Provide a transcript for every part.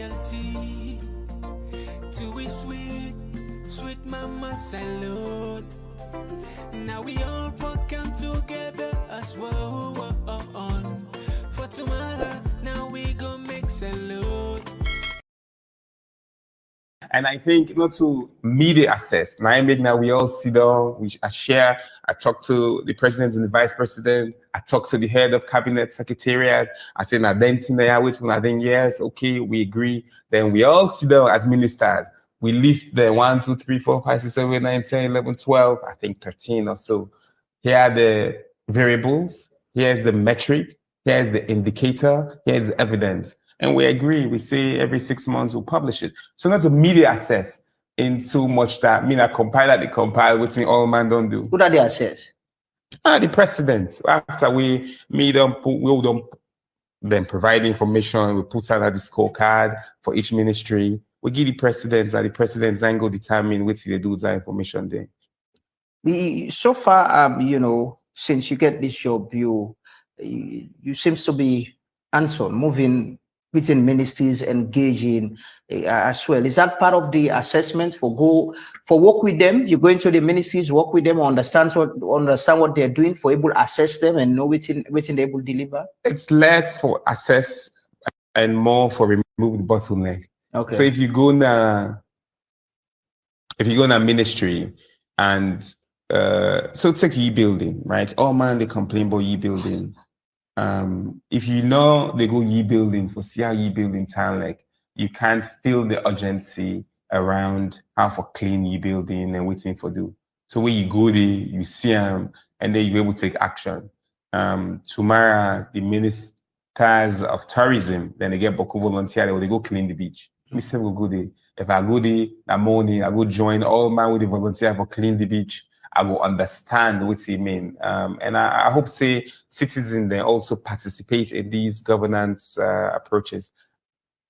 royalty. To we sweet, sweet mama salute. Now we all come together as well. For tomorrow, now we go make salute. And I think not to media access. Now we all sit down, I share, I talk to the president and the vice president, I talk to the head of cabinet secretariat, I say, I think yes, okay, we agree. Then we all sit down as ministers. We list the 1, 2, 3, 4, 5, 6, 7, 8, 9, 10, 11, 12, I think 13 or so. Here are the variables, here's the metric, here's the indicator, here's the evidence. And we agree, we say every 6 months we'll publish it. So not to media access in so much that I compile they compile, what's in all man don't do. Who are the access? The president. After we then provide information, we put out the scorecard for each ministry. We give the presidents, and the presidents then go determine what they do with that information there. So far, since you get this job, you seems to be hands-on, moving within ministries, engaging as well. Is that part of the assessment for work with them? You go into the ministries, work with them, understand what they're doing, for able to assess them and know which they will deliver? It's less for assess and more for remove the bottleneck. Okay. So if you go in a ministry and so take e-building, right? Oh man, they complain about e-building. If you know they go e-building for see how e-building town, like you can't feel the urgency around how for clean e-building and waiting for do. So when you go there, you see them and then you're able to take action. Tomorrow, the ministers of tourism, then they get Boku volunteer, or they go clean the beach. Mr. will go there. If I go there that morning, I go join all man with the volunteer for clean the beach. I will understand what he mean. And I hope say citizens they also participate in these governance approaches.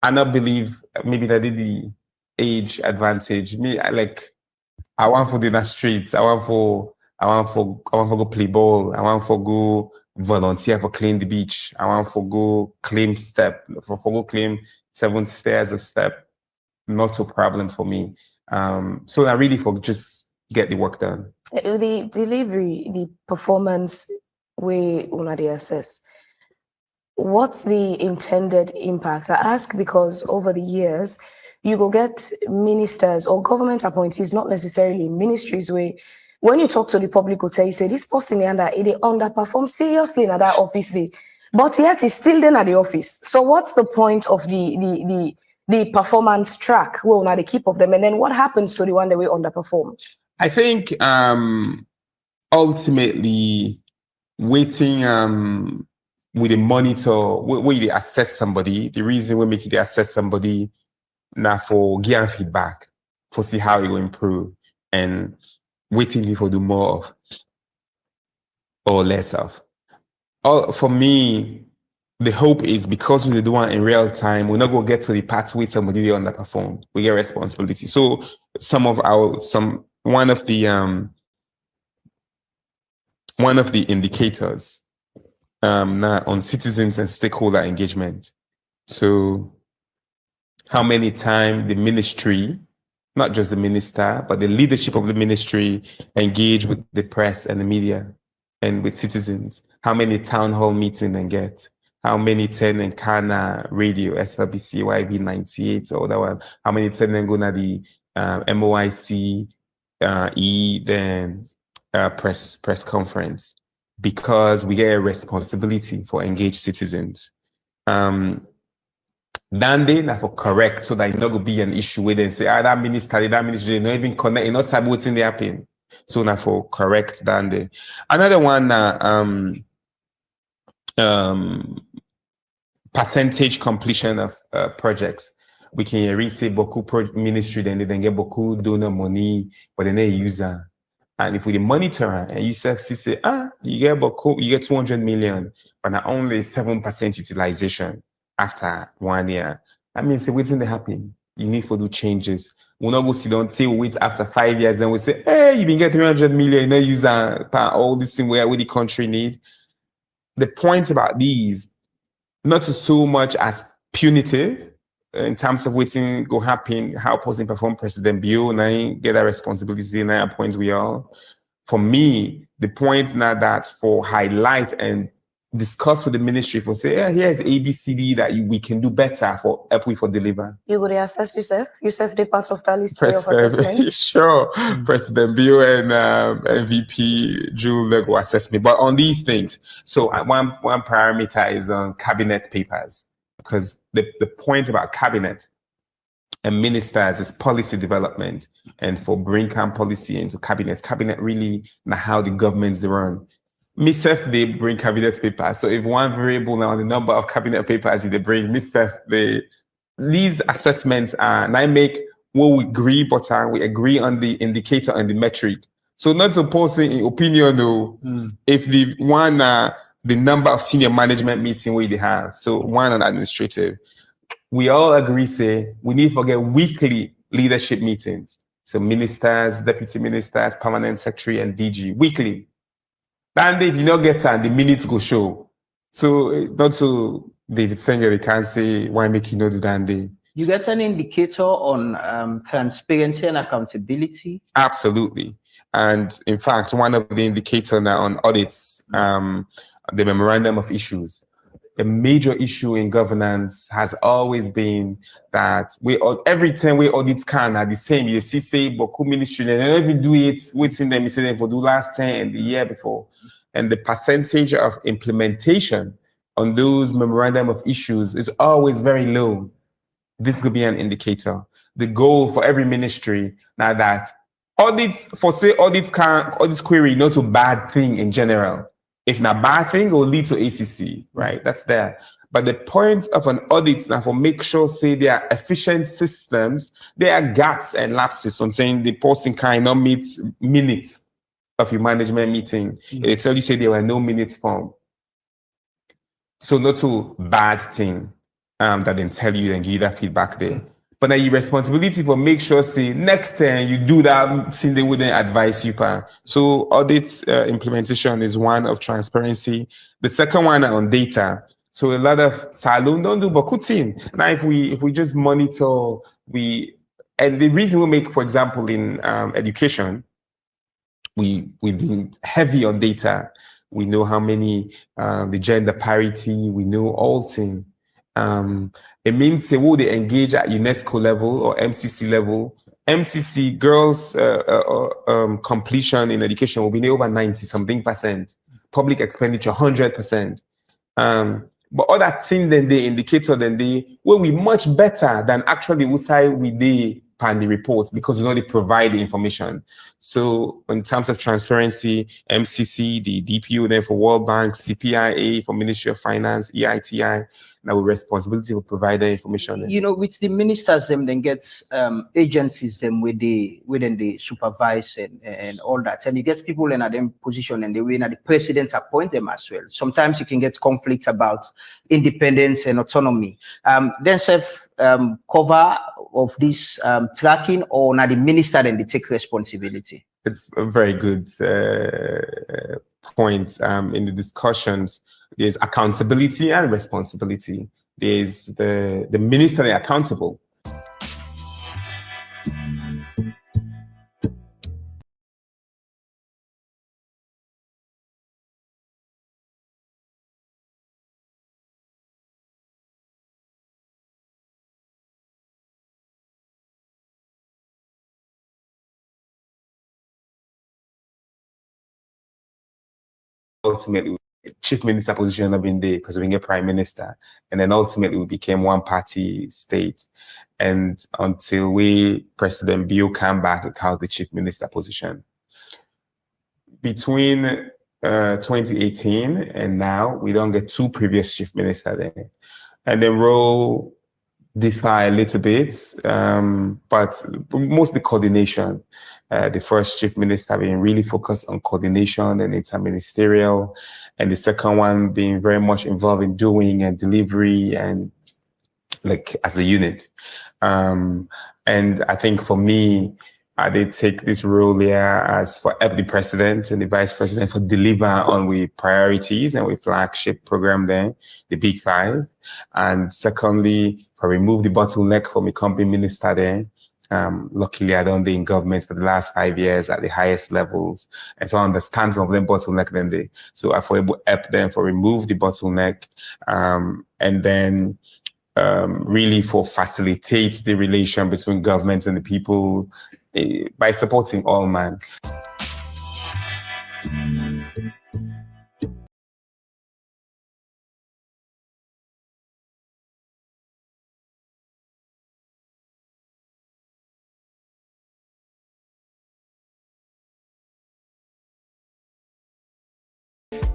I not believe maybe that the age advantage. I want for the streets. I want for go play ball. I want for go volunteer for clean the beach. I want for go claim go claim 7 stairs of step. Not a problem for me. So I really for just get the work done. The delivery, the performance we already assess. What's the intended impact? I ask because over the years, you go get ministers or government appointees, not necessarily ministries, where when you talk to the public, will tell you, say this person they underperform seriously in that office, but yet it's still then at the office. So what's the point of the performance track? Well, now they keep of them, and then what happens to the one that we underperform? I think ultimately waiting with the monitor, where they assess somebody, the reason we make it they assess somebody now for give feedback, for see how you will improve, and waiting for do more of or less of. For me, the hope is because we do one in real time, we're not going to get to the part where somebody they underperform. We get responsibility. So one of the indicators now on citizens and stakeholder engagement. So how many times the ministry, not just the minister, but the leadership of the ministry engage with the press and the media and with citizens? How many town hall meetings they get? How many 10 in Kana radio, SLBC, YB 98 or that one? How many 10 then go to the MOIC, then press conference? Because we get a responsibility for engaged citizens. Then they now for correct so that it not go be an issue where they say, that ministry, they not even connect, you not sabi what's in the happen. So now for correct then they. Another one percentage completion of projects. We can really say Boku ministry, then they get Boku donor money, but then they use that. And if we monitor and you say, you get Boku, you get 200 million, but not only 7% utilization after 1 year. That means waiting to happen. You need to do changes. We'll not go sit down till wait after 5 years, then we say, hey, you been get 300 million, you know, use all this thing where the country need. The point about these, not so much as punitive, in terms of waiting go happen, how person perform President Bill, and I get that responsibility, and I appoint we all. For me, the point now that for highlight and discuss with the ministry for say, yeah, here's ABCD that we can do better for help we for deliver. You go to assess yourself. Yourself, the part of that list of assessment. Sure, President Bill and MVP Jewel go assess me. But on these things, so one parameter is on cabinet papers, because the point about cabinet and ministers is policy development, and for bring policy into cabinet really now how the governments they run. Myself, they bring cabinet papers. So if one variable now the number of cabinet papers they bring, myself, these assessments are now make what we agree, but we agree on the indicator and the metric. So not supposing in opinion though, if the one the number of senior management meeting we they have. So one on administrative, we all agree say we need to forget weekly leadership meetings. So ministers, deputy ministers, permanent secretary, and DG weekly. And if you not get time, the minutes go show. So not so David Sengeh, they can't say why make you know the damn day. You get an indicator on transparency and accountability? Absolutely. And in fact, one of the indicators now on audits, the memorandum of issues. A major issue in governance has always been that every time we audits can are the same. You see, say, Boku ministry, they don't even do it within them. You say they for do last 10 and the year before. And the percentage of implementation on those memorandum of issues is always very low. This could be an indicator. The goal for every ministry now that audits query, not a bad thing in general. If not bad thing, it will lead to ACC, right? That's there. But the point of an audit now for make sure, say, there are efficient systems, there are gaps and lapses. So I'm saying the person cannot meet minutes of your management meeting. It tell you, say, there were no minutes formed. So not a bad thing that then tell you and give you that feedback there. But now your responsibility for make sure, say, next time you do that, since they wouldn't advise you. So audit implementation is one of transparency. The second one on data. So a lot of saloon don't do bakutin. Now if we just monitor, and the reason we make, for example, in education, we've been heavy on data. We know how many, the gender parity, we know all things. It means say will they engage at UNESCO level or MCC level. MCC girls completion in education will be over 90-something%. Public expenditure 100%. But other thing than the indicator will be much better than actually we say we did pan the reports, because we know they provide the information. So in terms of transparency, MCC, the DPO then for World Bank, CPIA for Ministry of Finance, EITI, now with responsibility to provide the information. You know, with the ministers them then gets agencies them within the supervise and all that, and you get people in a them position and they win at the presidents appoint them as well. Sometimes you can get conflicts about independence and autonomy. Then self cover of this tracking, or now the minister then they take responsibility? It's a very good point in the discussions. There's accountability and responsibility. There's the minister accountable. Ultimately, chief minister position have been there because we get prime minister, and then ultimately we became one party state, and until President Bill came back, it held the chief minister position. Between 2018 and now, we don't get two previous chief minister there, and the role differ a little bit, but mostly coordination. The first chief minister being really focused on coordination and interministerial, and the second one being very much involved in doing and delivery and like as a unit. And I think for me, I did take this role here as for help the president and the vice president for deliver on with priorities and with flagship program there, the Big Five. And secondly, for remove the bottleneck from a company minister there. Luckily, I done the in government for the last 5 years at the highest levels. And so I understand some of them bottleneck then they. So I for able to help them for remove the bottleneck. And then really for facilitate the relation between government and the people by supporting all man.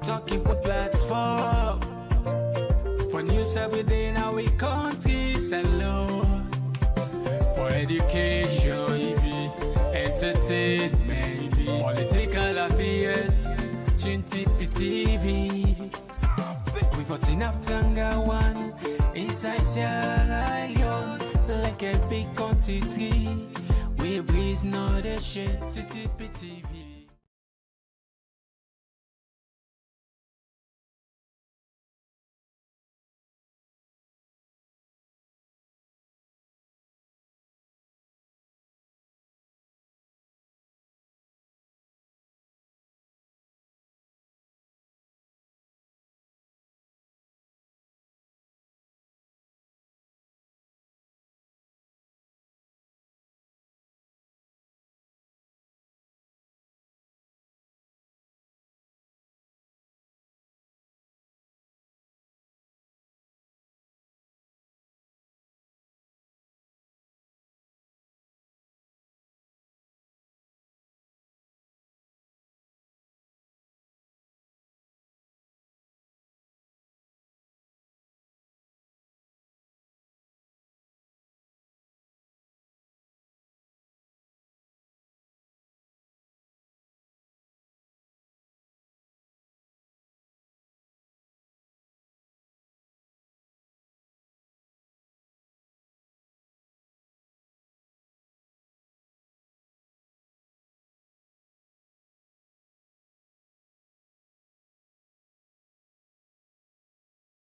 Talking for platform for news everything now we countries alone for education, entertainment, political affairs, TV. We got enough Tanga one inside Sierra Leone like a big quantity. We breeze not a shit TV.